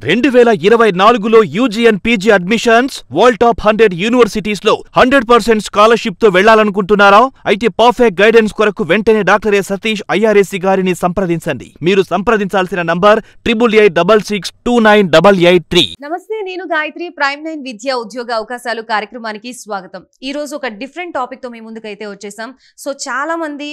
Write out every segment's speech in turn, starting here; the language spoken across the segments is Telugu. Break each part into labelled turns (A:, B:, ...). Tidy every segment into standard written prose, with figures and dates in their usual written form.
A: 2024లో UG and PG admissions world top 100 universities లో 100% స్కాలర్షిప్ తో వెళ్లాలనుకుంటున్నారా? అయితే పర్ఫెక్ట్ గైడెన్స్ కొరకు వెంటనే డాక్టర్ ఏ సతీష్ ఐఆర్ఎస్సి గారిని సంప్రదించండి. మీరు సంప్రదించాల్సిన నంబర్ 8886698883.
B: నమస్తే, నేను గాయత్రి. ప్రైమ్ 9 విద్యా ఉద్యోగ అవకాశాలు కార్యక్రమానికి స్వాగతం. ఈ రోజు ఒక డిఫరెంట్ టాపిక్ తో మీ ముందుకైతే వచ్చేసాం. సో చాలా మంది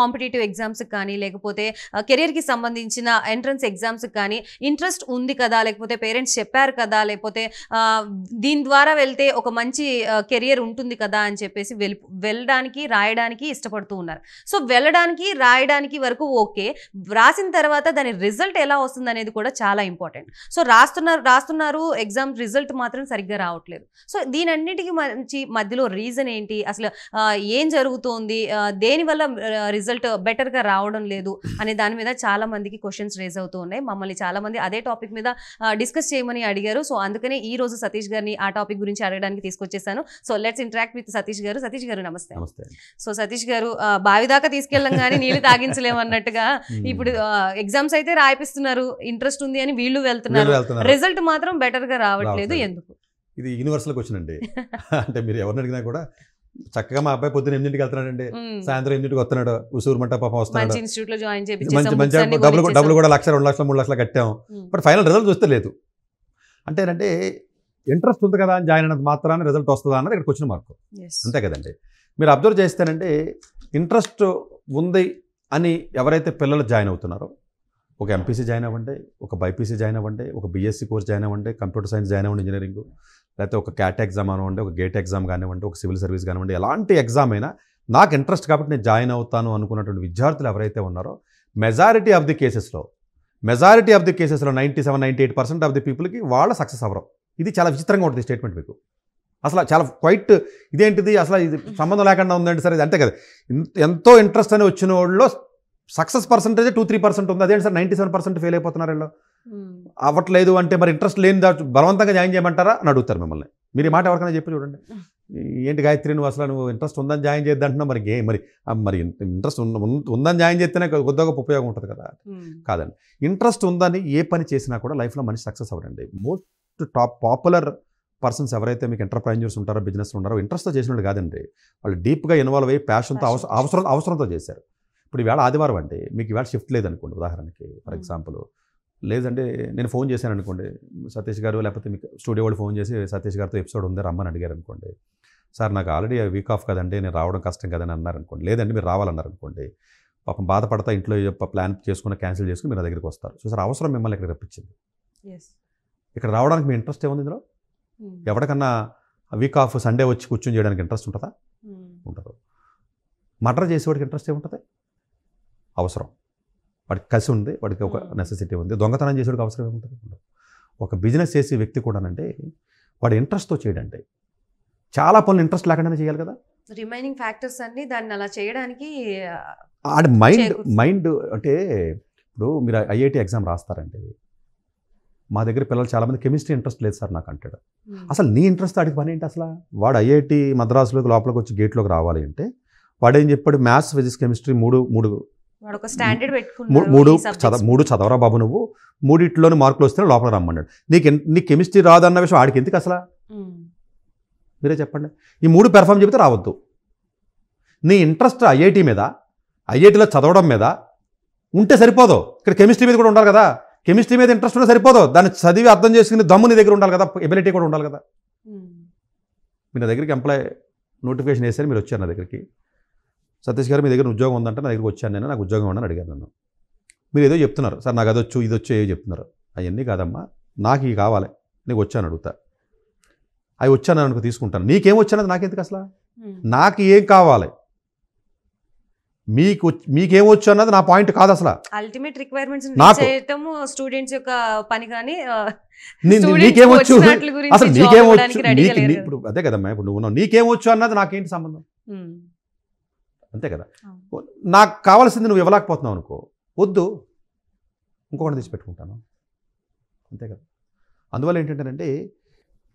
B: కాంపిటేటివ్ ఎగ్జామ్స్ కానీ లేకపోతే కెరీర్ కి సంబంధించిన ఎంట్రన్స్ ఎగ్జామ్స్ కానీ ఇంట్రెస్ట్ ఉంది కదా, లేకపోతే పేరెంట్స్ చెప్పారు కదా, లేకపోతే దీని ద్వారా వెళ్తే ఒక మంచి కెరియర్ ఉంటుంది కదా అని చెప్పేసి వెళ్ళడానికి రాయడానికి ఇష్టపడుతూ ఉన్నారు. సో వెళ్ళడానికి రాయడానికి వరకు ఓకే, రాసిన తర్వాత దాని రిజల్ట్ ఎలా వస్తుంది అనేది కూడా చాలా ఇంపార్టెంట్. సో రాస్తున్నారు ఎగ్జామ్ రిజల్ట్ మాత్రం సరిగ్గా రావట్లేదు. సో దీనన్నిటికీ మధ్యలో రీజన్ ఏంటి, అసలు ఏం జరుగుతుంది, దేనివల్ల రిజల్ట్ బెటర్గా రావడం లేదు అనే దాని మీద చాలా మందికి క్వశ్చన్స్ రేజ్ అవుతూ ఉన్నాయి. మమ్మల్ని చాలా మంది అదే టాపిక్ మీద డిస్కస్ చేయమని అడిగారు. సో అందుకనే ఈ రోజు సతీష్ గారిని ఆ టాపిక్ గురించి అడగడానికి తీసుకొచ్చేసాను. So let's interact with Satish గారు. సతీష్ గారు నమస్తే. సో సతీష్ గారు, బావి దాకా తీసుకెళ్ళం కానీ నీళ్ళు తాగించలేము అన్నట్టుగా ఇప్పుడు ఎగ్జామ్స్ అయితే రాయిపిస్తున్నారు, ఇంట్రెస్ట్ ఉంది అని వీళ్ళు వెళ్తున్నారు, రిజల్ట్ మాత్రం బెటర్ గా రావట్లేదు. ఎందుకు?
C: ఇది యూనివర్సల్ క్వశ్చన్ అండి. అంటే మీరు ఎవరిని అడిగినా కూడా చక్కగా మా అబ్బాయి పొద్దున్న 8కి వెళ్తున్నాడండి, సాయంత్రం 8కి వస్తున్నాడు, ఉసూరుమంట పాపం వస్తున్నాడు, మంచి డబ్బులు కూడా 1,00,000, 2 లక్షలు 3 లక్షలు కట్టాం, బట్ ఫైనల్ రిజల్ట్ వస్తే లేదు. అంటేనంటే ఇంట్రెస్ట్ ఉంది కదా అని జాయిన్ అయినంత మాత్రాన్ని రిజల్ట్ వస్తుందా అన్నది ఇక్కడ క్వశ్చన్ మార్క్. అంతే కదండి. మీరు అబ్జర్వ్ చేస్తేనంటే ఇంట్రెస్ట్ ఉంది అని ఎవరైతే పిల్లలు జాయిన్ అవుతున్నారో, ఒక ఎంపీసీ జాయిన్ అవ్వండి, ఒక బైపీసీ జాయిన్ అవ్వండి, ఒక బీఎస్సీ కోర్స్ జాయిన్ అవ్వండి, కంప్యూటర్ సైన్స్ జాయిన్ అవ్వండి, ఇంజనీరింగ్, లేకపోతే ఒక క్యాట్ ఎగ్జామ్ అనివ్వండి, ఒక గేట్ ఎగ్జామ్ కానివ్వండి, ఒక సివిల్ సర్వీస్ కానివ్వండి, ఎలాంటి ఎగ్జామ్ అయినా నాకు ఇంట్రెస్ట్ కాబట్టి నేను జాయిన్ అవుతాను అనుకున్నటువంటి విద్యార్థులు ఎవరైతే ఉన్నారో మెజారిటీ ఆఫ్ ది కేసెస్లో 97-98% ఆఫ్ ది పీపుల్కి వాళ్ళ సక్సెస్ అవ్వరు. ఇది చాలా విచిత్రంగా ఉంటుంది స్టేట్మెంట్ మీకు. అసలు చాలా క్వైట్ ఇదేంటిది, అసలు ఇది సంబంధం లేకుండా ఉందండి. సరే అంతే కదా, ఎంతో ఇంట్రెస్ట్ అని వచ్చిన వాళ్ళలో సక్సెస్ పర్సంటేజ్ 2-3% ఉంది. అదేంటి సార్ 97% ఫెయిల్ అయిపోతున్నారు వీళ్ళు, అవ్వట్లేదు అంటే మరి ఇంట్రెస్ట్ లేని బలవంతంగా జాయిన్ చేయమంటారా అని అడుగుతారు మిమ్మల్ని. మీరు ఈ మాట ఎవరికైనా చెప్పి చూడండి, ఏంటి గాయత్రి నువ్వు ఇంట్రెస్ట్ ఉందని జాయిన్ చేద్దంటున్నావు, మరి ఇంట్రెస్ట్ ఉందని జాయిన్ చేస్తేనే కొద్దిగా ఉపయోగం ఉంటుంది కదా. కాదండి, ఇంట్రెస్ట్ ఉందని ఏ పని చేసినా కూడా లైఫ్లో మనిషి సక్సెస్ అవ్వడండి. మోస్ట్ పాపులర్ పర్సన్స్ ఎవరైతే మీకు ఎంటర్ప్రైన్యూర్స్ ఉంటారో, బిజినెస్ ఉంటారో, ఇంట్రెస్ట్తో చేసినట్టు కాదండి, వాళ్ళు డీప్గా ఇన్వాల్వ్ అయ్యి ప్యాషన్తో అవసరంతో చేశారు. ఇప్పుడు ఈవేళ ఆదివారం అండి, మీకు ఈవేళ షిఫ్ట్ లేదనుకోండి, ఉదాహరణకి ఫర్ ఎగ్జాంపుల్ లేదంటే నేను ఫోన్ చేశాను అనుకోండి, సతీష్ గారు లేకపోతే మీకు స్టూడియో వాళ్ళు ఫోన్ చేసి సతీష్ గారితో ఎపిసోడ్ ఉందా రమ్మని అడిగారు అనుకోండి, సార్ నాకు ఆల్రెడీ వీక్ ఆఫ్ కదండి, నేను రావడం కష్టం కదని అన్నారు అనుకోండి, లేదండి మీరు రావాలన్నారు అనుకోండి, పాపం బాధపడతా ఇంట్లో ప్లాన్ చేసుకుని క్యాన్సిల్ చేసుకుని మీరు నా దగ్గరికి వస్తారు. సో సార్ అవసరం మిమ్మల్ని ఇక్కడ రప్పించింది, ఇక్కడ రావడానికి మీ ఇంట్రెస్ట్ ఏముంది ఇందులో? ఎవరికన్నా వీక్ ఆఫ్ సండే వచ్చి కూర్చొని చేయడానికి ఇంట్రెస్ట్ ఉంటుందా? ఉండదు. మర్డర్ చేసేవాడికి ఇంట్రెస్ట్ ఏముంటుంది? అవసరం, వాడికి కసి ఉంది, వాడికి ఒక నెసెసిటీ ఉంది. దొంగతనం చేసేవాడికి అవసరం ఏముంటుంది? ఒక బిజినెస్ చేసే వ్యక్తి కూడానంటే వాడు ఇంట్రెస్ట్తో చేయడంటే చాలా పనులు ఇంట్రెస్ట్ లేకుండానే చేయాలి కదా.
B: రిమైనింగ్ ఫ్యాక్టర్స్ అన్ని దాన్ని అలా చేయడానికి
C: ఆడ మైండ్ అంటే ఇప్పుడు మీరు ఐఐటి ఎగ్జామ్ రాస్తారంటే, మా దగ్గర పిల్లలు చాలామంది కెమిస్ట్రీ ఇంట్రెస్ట్ లేదు సార్ నాకు అంటాడు. అసలు నీ ఇంట్రెస్ట్ ఆడికి పని ఏంటి? అసలు వాడు ఐఐటి మద్రాసులోకి లోపలికి వచ్చి గేట్లోకి రావాలి అంటే వాడు ఏం చెప్పాడు, మ్యాథ్స్ ఫిజిక్స్ కెమిస్ట్రీ మూడు చదవరా బాబు, నువ్వు మూడిట్లోని మార్కులు వస్తే లోపల రమ్మన్నాడు. నీకు కెమిస్ట్రీ రాదన్న విషయం ఆడికి ఎందుకు అసలు? మీరే చెప్పండి. ఈ 3 పెర్ఫామ్ చెబితే రావద్దు. నీ ఇంట్రెస్ట్ ఐఐటి మీద, ఐఐటిలో చదవడం మీద ఉంటే సరిపోదు, ఇక్కడ కెమిస్ట్రీ మీద కూడా ఉండాలి కదా. కెమిస్ట్రీ మీద ఇంట్రెస్ట్ ఉంటే సరిపోదు, దాన్ని చదివి అర్థం చేసుకుని దమ్ము నీ దగ్గర ఉండాలి కదా, ఎబిలిటీ కూడా ఉండాలి కదా. మీరు నా దగ్గరికి ఎంప్లాయ్ నోటిఫికేషన్ వేసారు, మీరు వచ్చారు నా దగ్గరికి, సతీష్ గారు మీ దగ్గర ఉద్యోగం ఉందంటే నా దగ్గరికి వచ్చాను నేను, నాకు ఉద్యోగం ఉండని అడిగాను నన్ను. మీరు ఏదో చెప్తున్నారు సార్, నాకు అదొచ్చు ఇదొచ్చు ఏదో చెప్తున్నారు. అవన్నీ కాదమ్మా, నాకు ఇవి కావాలి, నీకు వచ్చాను అడుగుతా, అవి వచ్చాను అనుకో తీసుకుంటాను. నీకేం వచ్చానది నాకెందుకు అసలు? నాకు ఏం కావాలి, మీకేం వచ్చు అన్నది నా పాయింట్ కాదు అసలు.
B: అల్టిమేట్ రిక్వైర్మెంట్స్ చేయటము స్టూడెంట్స్ యొక్క పని, కానీ
C: నీకేమొచ్చు అసలు, నీకేమొచ్చు ఇప్పుడు అదే కదమ్మా, ఇప్పుడు నువ్వు నీకేమొచ్చు అన్నది నాకేంటి సంబంధం? అంతే కదా. నాకు కావాల్సింది నువ్వు ఇవ్వలేకపోతున్నావు అనుకో, వద్దు, ఇంకొకటి తీసి పెట్టుకుంటాను. అంతే కదా. అందువల్ల ఏంటంటేనంటే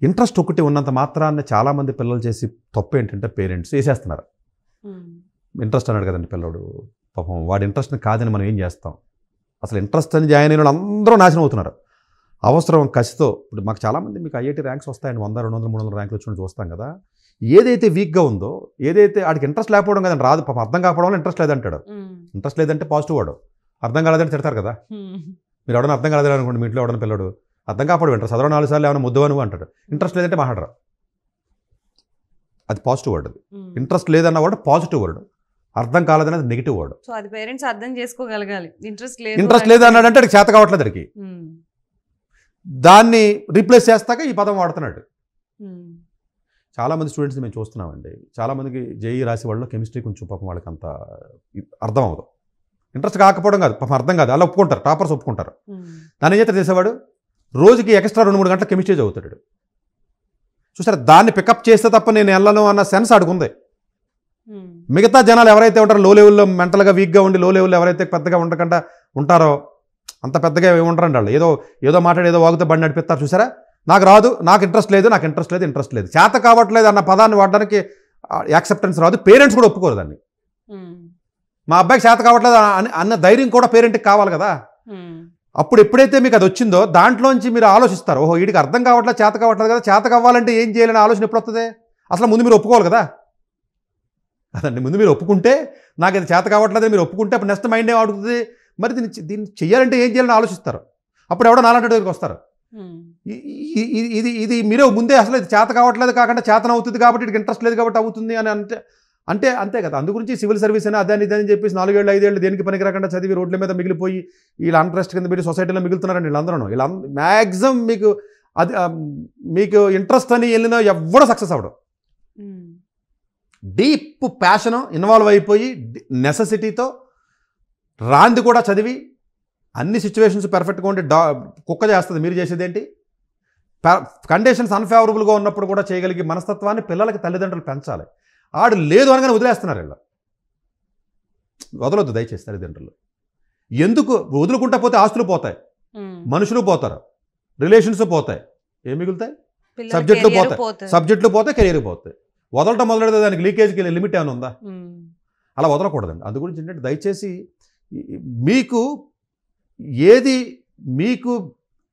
C: ఇంట్రెస్ట్ ఒకటి ఉన్నంత మాత్రాన్ని చాలామంది పిల్లలు చేసి తప్పు ఏంటంటే పేరెంట్స్ వేసేస్తున్నారు. ఇంట్రెస్ట్ అన్నాడు కదండి పిల్లడు, పాపం వాడి ఇంట్రెస్ట్ని కాదని మనం ఏం చేస్తాం? అసలు ఇంట్రెస్ట్ అని జాయిన్ అయిన వాళ్ళు అందరూ నాశనం అవుతున్నారు. అవసరం కసితో ఇప్పుడు మాకు చాలామంది మీకు ఐఐటీ ర్యాంక్స్ వస్తాయండి 100, 200, 300 ర్యాంకులు వచ్చి చూస్తాం కదా. ఏదైతే వీక్గా ఉందో, ఏదైతే ఆడికి ఇంట్రెస్ట్ లేకపోవడం కదండి రాదు, పాపం అర్థం కాకపోవడం వల్ల ఇంట్రెస్ట్ లేదంటాడు. ఇంట్రెస్ట్ లేదంటే పాజిటివ్ వాడు, అర్థం కాలేదంటే తిడతారు కదా. మీరు ఎవడన్నా అర్థం కాలేదని అనుకోండి, మీ ఇంట్లో ఎవడన్నా పిల్లడు అర్థం కాకపోవడం ఇంట్రెస్ట్ చదవడం 4 సార్లు ఏమైనా ముద్దవను అంటాడు. ఇంట్రెస్ట్ లేదంటే మాట్లాడరు, అది పాజిటివ్ వర్డ్. అది ఇంట్రెస్ట్ లేదన్న వర్డ్ పాజిటివ్ వర్డ్, అర్థం కాలేదనేది నెగిటివ్ వర్డ్.
B: సో అది పేరెంట్స్ అర్థం చేసుకోగలగాలి. ఇంట్రెస్ట్
C: లేదు అన్నాడంటే అడికి చేత కావట్లేదు, అడికి దాన్ని రీప్లేస్ చేస్తాక ఈ పదం వాడుతున్నాడు. చాలామంది స్టూడెంట్స్ మేము చూస్తున్నామండి, చాలామందికి జేఈ రాసే వాళ్ళు కెమిస్ట్రీ కొంచెం పాపం వాళ్ళకి అంత అర్థం అవ్వదు. ఇంట్రెస్ట్ కాకపోవడం కాదు, పాపం అర్థం కాదు, అలా ఒప్పుకుంటారు, టాపర్స్ ఒప్పుకుంటారు. దాని ఏం చేత చేసేవాడు రోజుకి ఎక్స్ట్రా 2-3 గంటల కెమిస్ట్రీ చదువుతాడు. చూసారా, దాన్ని పికప్ చేస్తే తప్ప నేను వెళ్ళను అన్న సెన్స్ అడుగుంది. మిగతా జనాలు ఎవరైతే ఉంటారో లో లెవెల్లో మెంటల్గా వీక్గా ఉండి, లో లెవెల్లో ఎవరైతే పెద్దగా ఉండకుండా ఉంటారో, అంత పెద్దగా ఉంటారండి వాళ్ళు, ఏదో మాట్లాడి ఏదో వాగుతూ బండి నడిపిస్తారు. చూసారా, నాకు రాదు, నాకు ఇంట్రెస్ట్ లేదు, చేత కావట్లేదు అన్న పదాన్ని వాడడానికి యాక్సెప్టెన్స్ రాదు, పేరెంట్స్ కూడా ఒప్పుకోరు దాన్ని. మా అబ్బాయికి చేత కావట్లేదు అన్న ధైర్యం కూడా పేరెంట్కి కావాలి కదా. అప్పుడు ఎప్పుడైతే మీకు అది వచ్చిందో దాంట్లోంచి మీరు ఆలోచిస్తారు, ఓహో వీడికి అర్థం కావట్లేదు, చేత కావట్లేదు కదా, చేత కావాలంటే ఏం చేయాలని ఆలోచన ఎప్పుడు వస్తుంది? అసలు ముందు మీరు ఒప్పుకోవాలి కదా. అదండి, ముందు మీరు ఒప్పుకుంటే, నాకు ఇది చేత కావట్లేదు మీరు ఒప్పుకుంటే, అప్పుడు నెక్స్ట్ మైండ్ ఏం అడుగుతుంది, మరి దీన్ని చెయ్యాలంటే ఏం చేయాలని ఆలోచిస్తారు. అప్పుడు ఎవడో నాలాంటి దగ్గరికి వస్తారు, ఇది మీరే ముందే అసలు ఇది చేత కావట్లేదు కాకుండా చేతన అవుతుంది కాబట్టి ఇటు ఇంట్రెస్ట్ లేదు కాబట్టి అవుతుంది అని అంటే అంతే కదా. అందుగురించి సివిల్ సర్వీస్ అని అదని ఇదని చెప్పేసి 4 ఏళ్ళు 5 ఏళ్ళు దేనికి పనికి రాకుండా చదివి రోడ్ల మీద మిగిలిపోయి వీళ్ళ అంట్రెస్ట్ కింద పెట్టి సొసైటీలో మిగులుతున్నారండి వీళ్ళందరూ. మ్యాక్సిమం మీకు ఇంట్రెస్ట్ అని వెళ్ళినా ఎవడో సక్సెస్ అవ్వడం. డీప్ ప్యాషన్ ఇన్వాల్వ్ అయిపోయి నెసెసిటీతో రాంది కూడా చదివి అన్ని సిచ్యువేషన్స్ పెర్ఫెక్ట్గా ఉంటే కుక్క చేస్తుంది, మీరు చేసేది ఏంటి? కండిషన్స్ అన్ఫేవరబుల్గా ఉన్నప్పుడు కూడా చేయగలిగే మనస్తత్వాన్ని పిల్లలకి తల్లిదండ్రులు పెంచాలి. ఆడు లేదు అనగానే వదిలేస్తున్నారు వీళ్ళు. వదలొద్దు దయచేసి తల్లిదండ్రులు. ఎందుకు వదులుకుంటా పోతే ఆస్తులు పోతాయి, మనుషులు పోతారు, రిలేషన్స్ పోతాయి, ఏం మిగులుతాయి? సబ్జెక్టులు పోతాయి, కెరీర్ పోతాయి. వదలటం మొదలెడితే దానికి లీకేజ్కి లిమిట్ ఏమైనా ఉందా? అలా వదలకూడదండి. అందు గురించి ఏంటంటే దయచేసి మీకు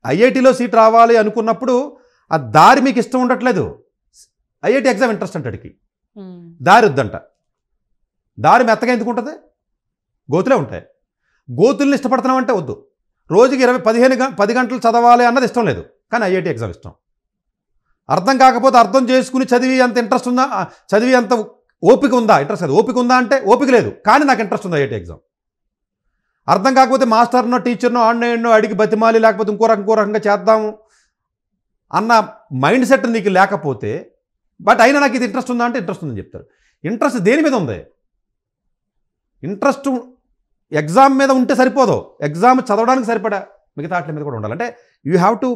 C: ఐఐటీలో సీట్ రావాలి అనుకున్నప్పుడు ఆ దారి మీకు ఇష్టం ఉండట్లేదు. ఐఐటీ ఎగ్జామ్ ఇంట్రెస్ట్ అంటడికి దారి వద్దంట. దారి మెత్తగా ఎందుకు ఉంటుంది? గోతులే ఉంటాయి. గోతుల్ని ఇష్టపడుతున్నామంటే వద్దు. రోజుకి 10 గంటలు చదవాలి అన్నది ఇష్టం లేదు, కానీ ఐఐటీ ఎగ్జామ్ ఇష్టం. అర్థం కాకపోతే అర్థం చేసుకుని చదివి అంత ఇంట్రెస్ట్ ఉందా, చదివి అంత ఓపిక ఉందా? ఇంట్రెస్ట్ లేదు. ఓపిక ఉందా అంటే ఓపిక లేదు, కానీ నాకు ఇంట్రెస్ట్ ఉంది ఐఐటీ ఎగ్జామ్. అర్థం కాకపోతే మాస్టర్నో టీచర్నో ఆన్లైన్నో అడిగి బతిమాలి లేకపోతే ఇంకో రకంగా చేద్దాము అన్న మైండ్ సెట్ నీకు లేకపోతే, బట్ అయినా నాకు ఇది ఇంట్రెస్ట్ ఉందా అంటే ఇంట్రెస్ట్ ఉందని చెప్తారు. ఇంట్రెస్ట్ దేని మీద ఉంది? ఇంట్రెస్ట్ ఎగ్జామ్ మీద ఉంటే సరిపోదు, ఎగ్జామ్ చదవడానికి సరిపడా మిగతా వాటి మీద కూడా ఉండాలి. అంటే యూ హ్యావ్ టు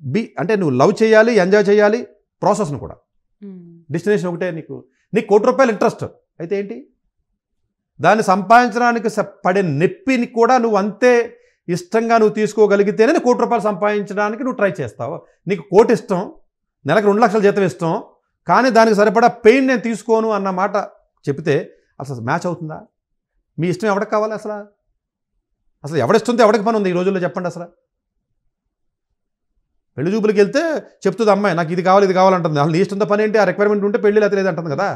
C: బీ, అంటే నువ్వు లవ్ చేయాలి, ఎంజాయ్ చేయాలి ప్రాసెస్ను కూడా. డెస్టినేషన్ ఒకటే. నీకు ₹1,00,00,000 ఇంట్రెస్ట్ అయితే ఏంటి? దాన్ని సంపాదించడానికి పడే నొప్పిని కూడా నువ్వు అంతే ఇష్టంగా నువ్వు తీసుకోగలిగితేనే ₹1,00,00,000 సంపాదించడానికి నువ్వు ట్రై చేస్తావు. నీకు 1,00,00,000 ఇష్టం, నెలకు 2 లక్షల జీతం ఇష్టం, కానీ దానికి సరిపడా పెయిన్ నేను తీసుకోను అన్న మాట చెప్తే అసలు మ్యాచ్ అవుతుందా? మీ ఇష్టం ఎవరికి కావాలి? అసలు ఎవడిస్తుందో ఎవరికి పని ఉంది ఈ రోజుల్లో చెప్పండి. అసలు పెళ్లి చూపులకి వెళ్తే చెప్తుంది అమ్మాయి, నాకు ఇది కావాలంటుంది. అసలు నీ ఇష్టంతో పని ఏంటి? ఆ రిక్వైర్మెంట్ ఉంటే పెళ్లి లేదు అంటుంది కదా.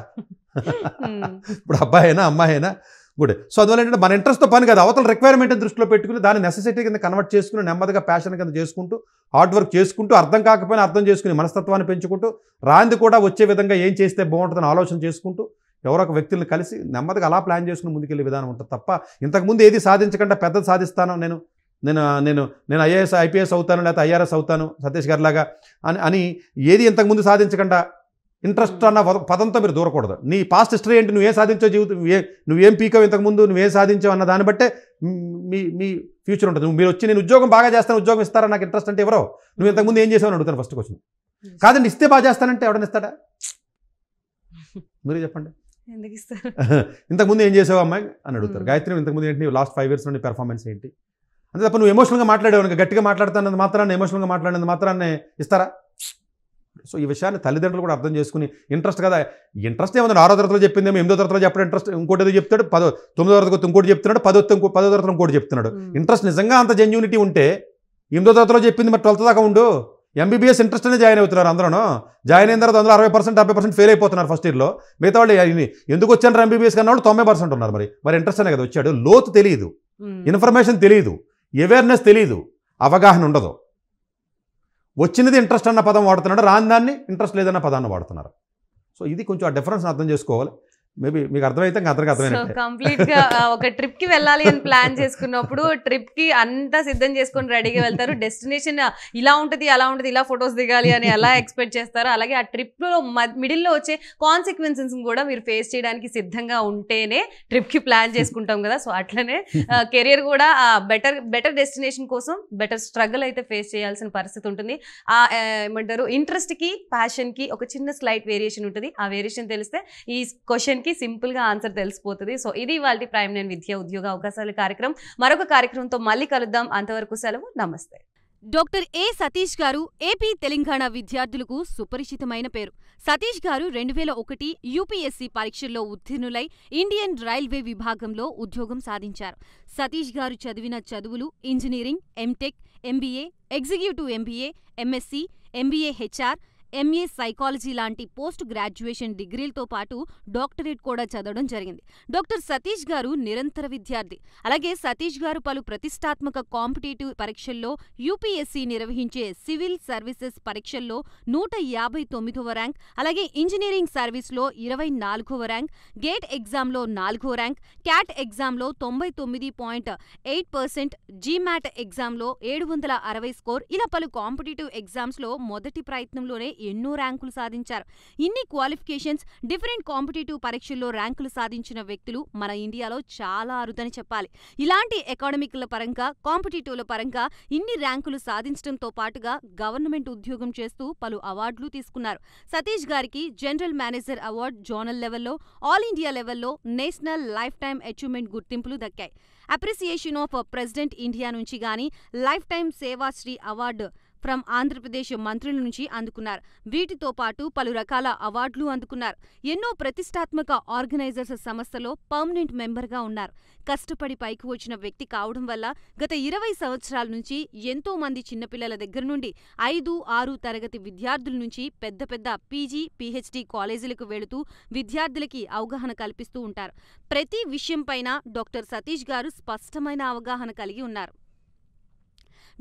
C: ఇప్పుడు అబ్బాయి అయినా అమ్మాయి అయినా గుడ్. సో అందువల్ల ఏంటంటే మన ఇంట్రెస్ట్తో పని కదా, అవతల రిక్వైర్మెంట్ని దృష్టిలో పెట్టుకుని దాన్ని నెసెసిటీ కింద కన్వర్ట్ చేసుకుని నెమ్మదిగా ప్యాషన్ కింద చేసుకుంటూ హార్డ్ వర్క్ చేసుకుంటూ అర్థం కాకపోయినా అర్థం చేసుకుని మనస్తత్వాన్ని పెంచుకుంటూ రాంది కూడా వచ్చే విధంగా ఏం చేస్తే బాగుంటుందని ఆలోచన చేసుకుంటూ ఎవరో ఒక వ్యక్తులను కలిసి నెమ్మదిగా అలా ప్లాన్ చేసుకుని ముందుకెళ్ళే విధానం ఉంటుంది తప్ప ఇంతకుముందు ఏది సాధించకుండా పెద్దది సాధిస్తాను నేను ఐఏఎస్ అవుతాను లేకపోతే ఐఆర్ఎస్ అవుతాను సతీష్ గారిలాగా అని ఏది ఇంతకుముందు సాధించకుండా ఇంట్రెస్ట్ అన్న పదంతో మీరు దూరకూడదు. నీ పాస్ట్ హిస్టరీ ఏంటి, నువ్వేం సాధించావు జీవితం, నువ్వేం పీకావు ఇంతకుముందు, నువ్వేం సాధించావు అన్న దాన్ని బట్టే మీ ఫ్యూచర్ ఉంటుంది. మీరు వచ్చి నేను ఉద్యోగం బాగా చేస్తాను, ఉద్యోగం ఇస్తారా, నాకు ఇంట్రెస్ట్ అంటే ఎవరో, నువ్వు ఇంతకుముందు ఏం చేసావు అని అడుగుతాను ఫస్ట్ క్వశ్చన్. కాదండి ఇస్తే బాగా చేస్తానంటే ఎవడని ఇస్తాడా? మీరు చెప్పండి. ఇంతకుముందు ఏం చేసావు అమ్మాయి అని అడుగుతారు. గాయత్రి ఇంతకుముందు ఏంటి, లాస్ట్ 5 years నుండి పెర్ఫార్మెన్స్ ఏంటి అంతే తప్ప నువ్వు ఎమోషనల్గా మాట్లాడేవాను, గట్టిగా మాట్లాడుతున్నది మాత్రాన్ని, ఎమోషనల్గా మాట్లాడినది మాత్రాన్ని ఇస్తారా? సో ఈ విషయాన్ని తల్లిదండ్రులు కూడా అర్థం చేసుకుని ఇంట్రెస్ట్ కదా, ఇంట్రెస్ట్ ఏమన్నా 6వ తరగతిలో చెప్పిందేమో 8వ తరగతిలో చెప్పడం ఇంట్రెస్ట్, ఇంకోటి ఏదో చెప్తాడు, 9వ తరగతి ఇంకోటి చెప్తున్నాడు, 10వ తరగతి ఇంకోటి చెప్తున్నాడు. ఇంట్రెస్ట్ నిజంగా అంత జెన్యూనిటీ ఉంటే 8వ తరగతిలో చెప్పింది మరి 12th దాకా ఉండు. ఎంబీబీఎస్ ఇంట్రెస్ట్ అనే జాయిన్ అవుతున్నారు అందరూ. జాయిన్ అయిన తర్వాత అందులో 60%, 70% ఫెయిల్ అయిపోతున్నారు ఫస్ట్ ఇయర్లో. మిగతా వాళ్ళు ఎందుకు వచ్చారు ఎంబీబీఎస్ కన్నా వాళ్ళు 90% ఉన్నారు. మరి ఇంట్రెస్ట్ అనే కదా వచ్చాడు. లోతు తెలియదు, ఇన్ఫర్మేషన్ తెలియదు, అవేర్నెస్ తెలియదు, అవగాహన ఉండదు. వచ్చినది ఇంట్రెస్ట్ అన్న పదం వాడుతున్నాడు, రాని దాన్ని ఇంట్రెస్ట్ లేదన్న పదాన్ని వాడుతున్నారు. సో ఇది కొంచెం ఆ డిఫరెన్స్ అర్థం చేసుకోవాలి. మేబీ మీకు అర్థమైతే ఇంకా అందరికీ అర్థమైనట్టే.
B: కంప్లీట్ గా ఒక ట్రిప్ కి వెళ్ళాలి అని ప్లాన్ చేసుకున్నప్పుడు ట్రిప్ కి అంతా సిద్ధం చేసుకుని రెడీగా వెళ్తారు. డెస్టినేషన్ ఇలా ఉంటుంది, అలా ఉంటుంది, ఇలా ఫొటోస్ దిగాలి అని ఎలా ఎక్స్పెక్ట్ చేస్తారు. అలాగే ఆ ట్రిప్ లో మిడిల్ లో వచ్చే కాన్సిక్వెన్సెస్ కూడా మీరు ఫేస్ చేయడానికి సిద్ధంగా ఉంటేనే ట్రిప్ కి ప్లాన్ చేసుకుంటాం కదా. సో అట్లనే కెరియర్ కూడా బెటర్ డెస్టినేషన్ కోసం బెటర్ స్ట్రగుల్ అయితే ఫేస్ చేయాల్సిన పరిస్థితి ఉంటుంది. ఆ ఏమంటారు ఇంట్రెస్ట్ కి ప్యాషన్ కి ఒక చిన్న స్లైట్ వేరియేషన్ ఉంటుంది. ఆ వేరియేషన్ తెలిస్తే ఈ క్వశ్చన్ కి సింపుల్ గా ఆన్సర్ తెలిసిపోతుంది. సో ఇది వాళ్ళ ప్రైమ్ నైన్ విద్యా ఉద్యోగ అవకాశాల కార్యక్రమం. మరొక కార్యక్రమంతో మళ్ళీ కలుద్దాం. అంతవరకు సెలవు, నమస్తే.
D: డాక్టర్ ఏ సతీష్ గారు ఏపీ తెలంగాణ విద్యార్థులకు సుపరిచితమైన పేరు. సతీష్ గారు 2001 యూపీఎస్సీ పరీక్షల్లో ఉత్తీర్ణులై ఇండియన్ రైల్వే విభాగంలో ఉద్యోగం సాధించారు. సతీష్ గారు చదివిన చదువులు engineering, MTech, MBA, executive MBA, MSc, MBA HR, MA psychology లాంటి పోస్ట్ గ్రాడ్యుయేషన్ డిగ్రీలతో పాటు డాక్టరేట్ కూడా చదవడం జరిగింది. డాక్టర్ సతీష్ గారు నిరంతర విద్యార్థి. అలాగే సతీష్ గారు పలు ప్రతిష్టాత్మక కాంపిటేటివ్ పరీక్షల్లో యూపీఎస్సీ నిర్వహించే సివిల్ సర్వీసెస్ పరీక్షల్లో 159వ ర్యాంక్, అలాగే ఇంజనీరింగ్ సర్వీస్లో 24వ ర్యాంక్, గేట్ ఎగ్జామ్లో 4వ ర్యాంక్, క్యాట్ ఎగ్జామ్లో 99.8%, జీమాట్ ఎగ్జామ్లో 760 స్కోర్, ఇలా పలు కాంపిటేటివ్ ఎగ్జామ్స్లో మొదటి ప్రయత్నంలోనే ఎన్నో ర్యాంకులు సాధించారు. ఇన్ని క్వాలిఫికేషన్స్, డిఫరెంట్ కాంపిటేటివ్ పరీక్షల్లో ర్యాంకులు సాధించిన వ్యక్తులు మన ఇండియాలో చాలా అరుదని చెప్పాలి. ఇలాంటి అకాడమిక్ల పరంగా, కాంపిటేటివ్ల పరంగా ఇన్ని ర్యాంకులు సాధించడంతో పాటుగా గవర్నమెంట్ ఉద్యోగం చేస్తూ పలు అవార్డులు తీసుకున్నారు. సతీష్ గారికి జనరల్ మేనేజర్ అవార్డు జోనల్ లెవెల్లో, ఆల్ ఇండియా లెవెల్లో నేషనల్ లైఫ్ టైమ్ అచీవ్మెంట్ గుర్తింపులు దక్కాయి. అప్రిసియేషన్ ఆఫ్ ప్రెసిడెంట్ ఇండియా నుంచి గానీ lifetime Sevashri award from Andhra Pradesh మంత్రుల నుంచి అందుకున్నారు. వీటితో పాటు పలు రకాల అవార్డులు అందుకున్నారు. ఎన్నో ప్రతిష్టాత్మక ఆర్గనైజర్స్ సంస్థలో పర్మనెంట్ మెంబర్గా ఉన్నారు. కష్టపడి పైకి వచ్చిన వ్యక్తి కావడం వల్ల గత 20 సంవత్సరాల నుంచి ఎంతో మంది చిన్నపిల్లల దగ్గర నుండి 5, 6 తరగతి విద్యార్థుల నుంచి పెద్ద పెద్ద పీజీ, పీహెచ్డీ కాలేజీలకు వెళుతూ విద్యార్థులకి అవగాహన కల్పిస్తూ ఉంటారు. ప్రతి విషయంపైన డాక్టర్ సతీష్ గారు స్పష్టమైన అవగాహన కలిగి ఉన్నారు.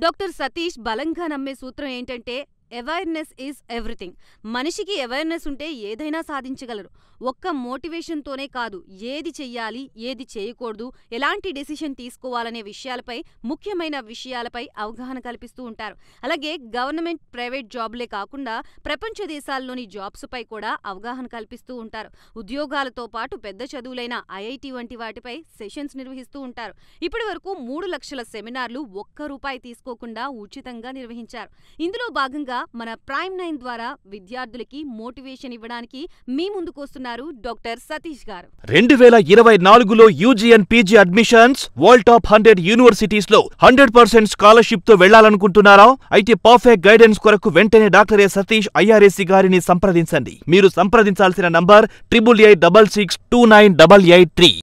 D: డాక్టర్ సతీష్ బలంగా నమ్మే సూత్రం ఏంటంటే అవేర్నెస్ ఈజ్ ఎవ్రీథింగ్. మనిషికి అవేర్నెస్ ఉంటే ఏదైనా సాధించగలరు. ఒక్క మోటివేషన్తోనే కాదు, ఏది చెయ్యాలి, ఏది చేయకూడదు, ఎలాంటి డెసిషన్ తీసుకోవాలనే విషయాలపై, ముఖ్యమైన విషయాలపై అవగాహన కల్పిస్తూ ఉంటారు. అలాగే గవర్నమెంట్, ప్రైవేట్ జాబ్లే కాకుండా ప్రపంచ దేశాల్లోని జాబ్స్పై కూడా అవగాహన కల్పిస్తూ ఉంటారు. ఉద్యోగాలతో పాటు పెద్ద చదువులైన ఐఐటి వంటి వాటిపై సెషన్స్ నిర్వహిస్తూ ఉంటారు. ఇప్పటి వరకు 3 లక్షల సెమినార్లు ₹1 తీసుకోకుండా ఉచితంగా నిర్వహించారు. ఇందులో భాగంగా మన ప్రైమ్ 9 ద్వారా విద్యార్థులకి మోటివేషన్ ఇవ్వడానికి మీ ముందుకొస్తున్నారు డాక్టర్ సతీష్ గారు.
A: 2024లో UG and PG admissions world top 100 universities లో 100% స్కాలర్షిప్ తో వెళ్లాలనుకుంటున్నారా? అయితే పర్ఫెక్ట్ గైడెన్స్ కొరకు వెంటనే డాక్టర్ ఏ సతీష్ ఐఆర్ఎస్సీ గారిని సంప్రదించండి. మీరు సంప్రదించాల్సిన నంబర్ 8886629883.